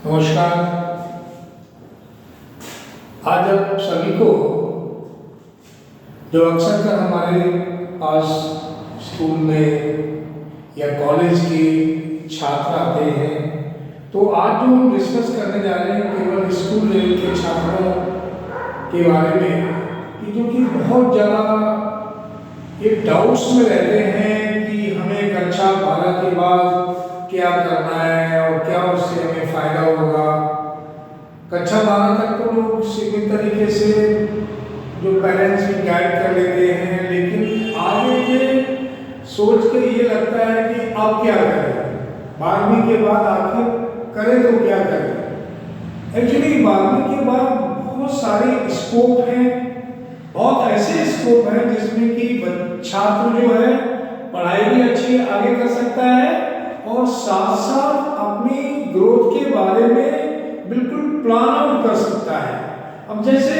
नमस्कार। आज आप सभी को जो अक्सर कर हमारे पास स्कूल में या कॉलेज के छात्र आते हैं, तो आज जो हम डिस्कस करने जा रहे हैं केवल स्कूल लेवल के छात्रों के बारे में कि जो कि बहुत ज़्यादा एक डाउट्स में रहते हैं कि हमें कक्षा 12 के बाद क्या करना है और क्या उससे हमें फ़ायदा होगा। कक्षा 12 तक तो लोग सीमित तरीके से जो पेरेंट्स भी गाइड कर लेते हैं, लेकिन आगे के सोच के ये लगता है कि अब क्या करें, 12वीं के बाद आखिर करें तो क्या करें। एक्चुअली 12वीं के बाद बहुत सारे स्कोप हैं, बहुत ऐसे स्कोप हैं जिसमें कि छात्र जो है पढ़ाई भी अच्छी आगे कर सकता है और साथ साथ अपनी ग्रोथ के बारे में बिल्कुल प्लान आउट कर सकता है। अब जैसे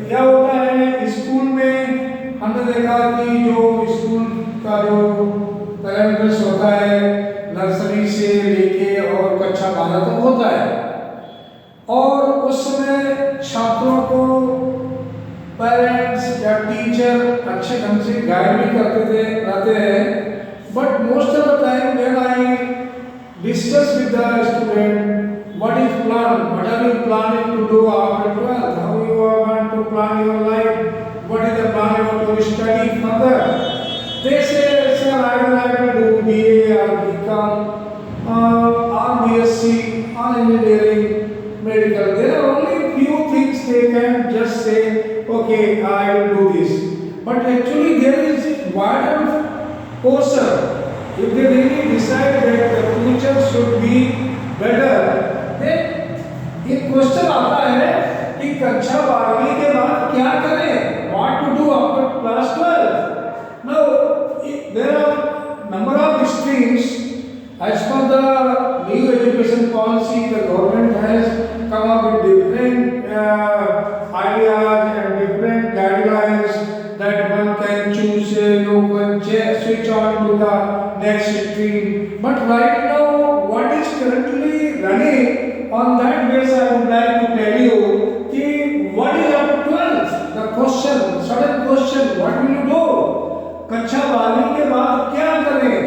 क्या होता है स्कूल में, हमने देखा कि जो स्कूल का जो पैरामीटर्स होता है नर्सरी से लेके और कक्षा 12 तक होता है, और उस समय छात्रों को पेरेंट्स या टीचर अच्छे ढंग से गाइड भी रहते हैं। But most of the time when I discuss with the student what are you planning to do after 12th, how you are going to plan your life, what is the plan you want to study further. They say, sir, I would like to do BA or BCom or BSc or engineering, medical. There are only few things they can just say, okay, I will do this. But actually there is wider portion. If they really decide that the future should be better, then एक question आता है कि कक्षा 12वीं के बाद क्या करें, what to do after class 12. Now there are number of streams as per the new education policy. The government has come up with different ideas and different guidelines that one can choose, no one switch on to the next stream. But right now what is currently running, on that basis I would like to tell you कि what is after 12th, the question, sudden question, what will you do, कक्षा 12वीं के बाद क्या करें,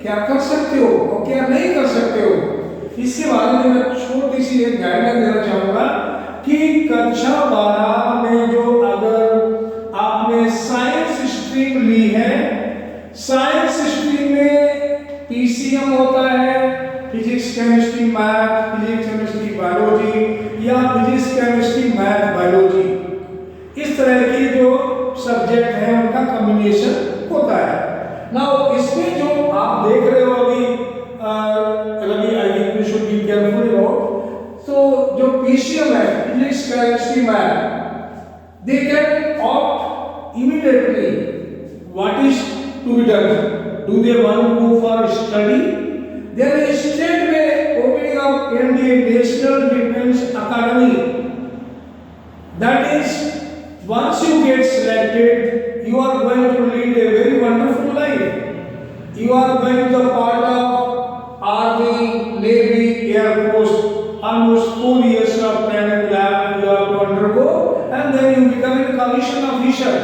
क्या कर सकते हो और क्या नहीं कर सकते हो। इसके बारे में मैं छोटी सी एक गाइडलाइन देना चाहूँगा कि कक्षा 12 में जो अगर आपने साइंस स्ट्रीम ली है, साइंस स्ट्रीम में पीसीएम होता है, physics chemistry math, physics chemistry biology या फिजिक्स केमिस्ट्री मैथ बायोलॉजी, इस तरह की जो सब्जेक्ट है उनका कॉम्बिनेशन होता है। नाउ इसमें जो आप देख रहे हो अभी, I think we should be careful about, तो जो पीसीएम है physics chemistry math, they can opt immediately what is to be done, do they want to go for study, there is straightway opening of NDA National Defense Academy. That is, once you get selected, you are going to lead a very wonderful life. You are going to be part of Army, Navy, Air Force. Almost 4 years of training you have to undergo, and then you become a commissioned officer.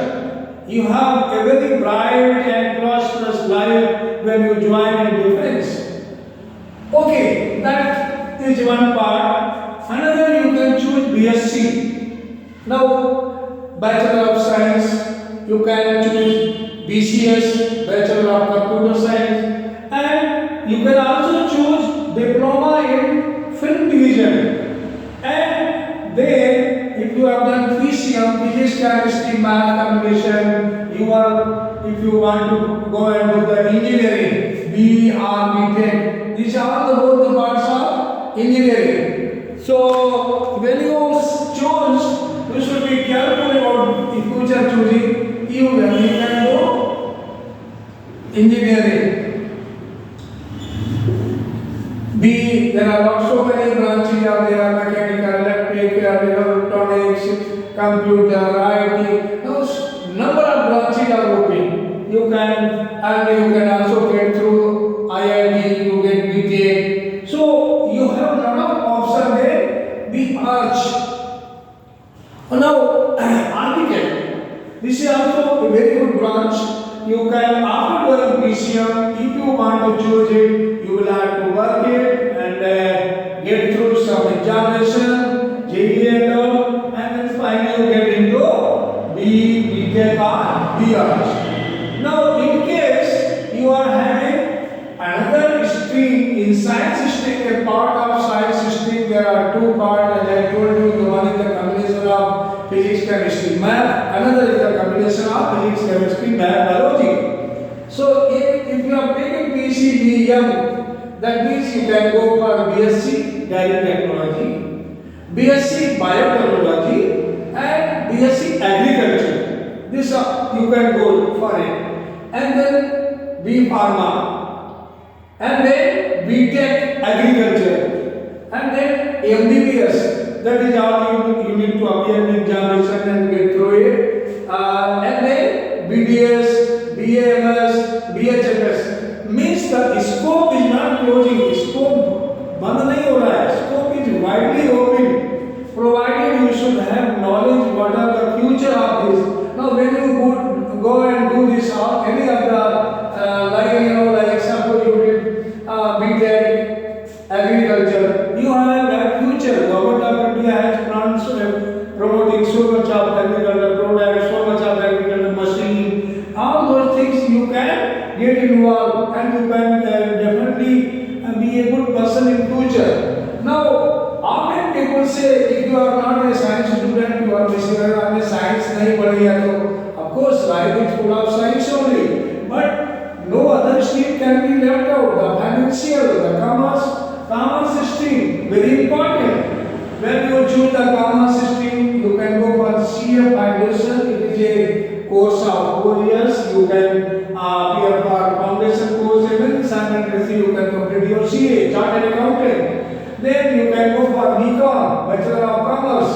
You have a very bright and prosperous life when you join in defense. Okay, that is one part. Another, you can choose BSc. Now, Bachelor of Science, you can choose BCS, Bachelor of Computer Science, and you can also choose Diploma in Film Division. And then, if you have done PCM, Physics, Chemistry, Math combination, if you want to go and do the engineering, BE or BTech, these are both the parts of engineering. So when you choose, you should be careful about the future choosing. You can do engineering. B, there are so many branches are there: mechanical, electric, electronics, computer, IT. Those number of branches are open. You can also get through IIT, you get BTech. So you have a lot of choose it, you will have to work it and get through some examination, JEE and all, and then finally you get into B Tech or BR. Now, in case you are having another stream in science stream, a part of science stream, there are two parts, as I told you, the one is the combination of physics, chemistry, math, another is the combination of physics, chemistry, math, biology. So, if you are taking PCBM, that means you can go for BSc Dairy Technology, BSc Biotechnology, and BSc Agriculture. This you can go for it. And then B Pharma, and then B Tech Agriculture, and then MBBS. That is all you need to appear in examination and get through it. And then BDS, BAMS, BHMS. Means the scope is not closing. Scope बंद नहीं हो रहा है. Scope is widely open. Provided you should have knowledge what are the future of this. Now when you go and do this or any of the like example you did BTech agriculture, you have a future. Government of India has plans promoting so much of agriculture products, so much of agriculture machine. All those things you can get involved and you can definitely be a good person in future. Now, often people say if you are not a science student, you are missing out science nahi padhi hai to of course life is full of science only. But no other stream can be left out. The financial, the commerce stream, very important. When you choose the commerce stream, you can go for CA foundation. It is a course of 4 years. You can appear for foundation course and then simultaneously you can complete your CA, chartered accountant. Then you can go for BCom, Bachelor of Commerce,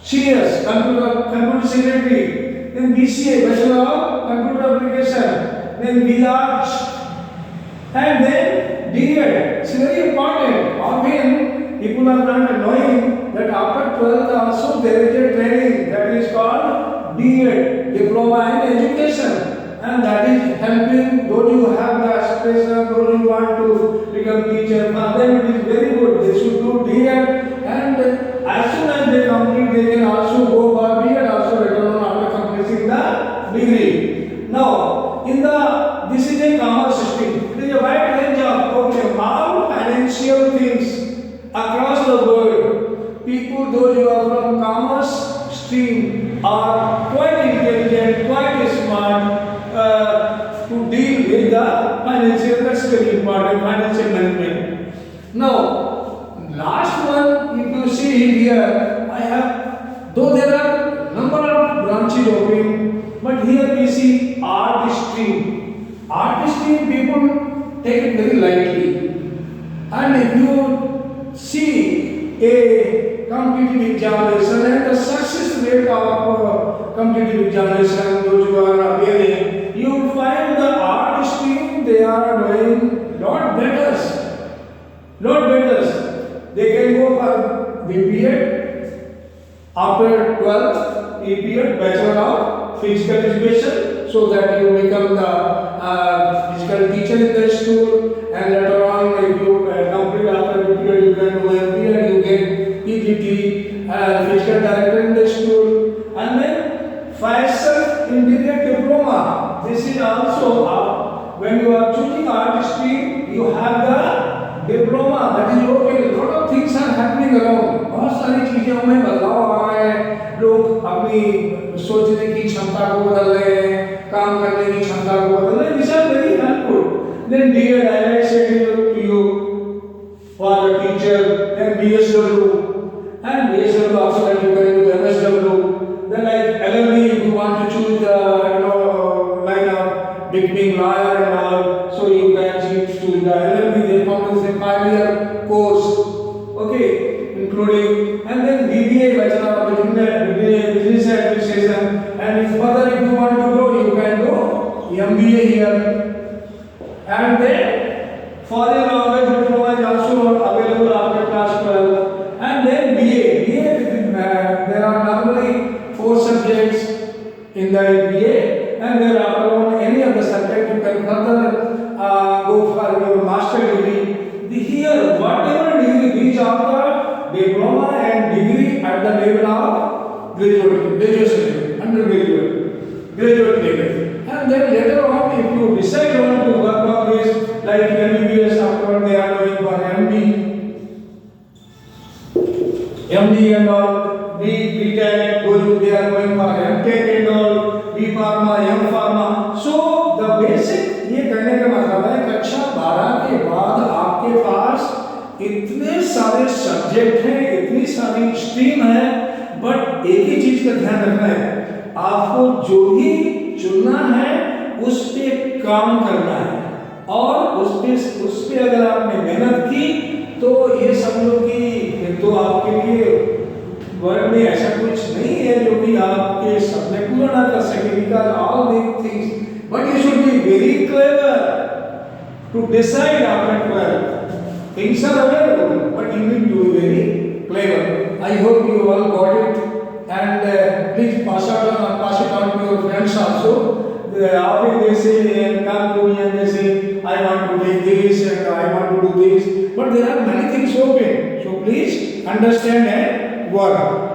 CS, computer secretary. Then BCA, Bachelor of Computer Application. Then BArch. And then DED. It's very important. Often people are not knowing that after 12th also there is a training that is called DED, Diploma in Education. And that is helping those who have the aspiration, those who want to become teacher. For them it is very good. They should do DED, and as soon as they complete, they can also go for BEd also later on after completing the degree. Now, this is a commerce stream. It is a wide range of all financial things across the world. People, those who are from commerce stream, are quite intelligent, quite smart to deal with the financial. That's very important, financial management. Now, last one, if you see here, I have, though there are number of branches open, but here we see art stream. Art stream people take it very lightly. And if you see a competitive examination and the success rate of competitive examination, those who are appearing, you will find the art stream, they are doing lot better. Lot better. They can go for BPEd after 12th, BPEd, Bachelor of Physical Education, so that you become the physical teacher in the school, and later on if you complete after BPEd, you can do MPEd, you get PGT, physical director in the school, and then Fashion Engineer Diploma. This is also when you are choosing art stream, you have the diploma. That is okay. A lot of things are happening around. बहुत सारी चीजें में बदलाव आ रहा है. लोग अपनी सोचने की क्षमता को बदल रहे हैं, काम करने की क्षमता को बदल रहे हैं. These are very helpful. Then DED, I said to you for the teacher, then BSW, and BSW also that you can do MSW. Then like LLB, if you want to choose line of becoming lawyer and all, so you can choose the LLB. They found is a 5-year course, okay, including, and then BBA, Bachelor of Business Administration, and if further if you want to go, you can go MBA here, and then foreign language diploma is also available after class 12, and then BA. There are normally 4 subjects in the BA, and there are any other subject you can further go for graduation level, undergraduate, graduate level. And then later on, if you decide on to work on this, like MBBS, afterward they are going for MD and all, B.Tech, they are going for M.Tech and all, B Pharma, M Pharma. So the basic ये कहने का मतलब है कक्षा 12 के बाद आपके पास इतने सारे सब्जेक्ट हैं, इतनी सारी स्ट्रीम है, बट एक ही चीज का ध्यान रखना है, आपको जो भी चुनना है उस पे काम करना है, और उस पे अगर आपने मेहनत की तो ये समझो कि तो आपके लिए वर्ल्ड में ऐसा कुछ नहीं है जो कि आपके सपने पूरा ना कर सके, because all these things, but you should be very clever to decide after 12. Things are available, but you need to be very clever. I hope you all got it, and please pass it on to your friends also. Often they say, come to me and they say, I want to take this and I want to do this, but there are many things open. So please understand and work.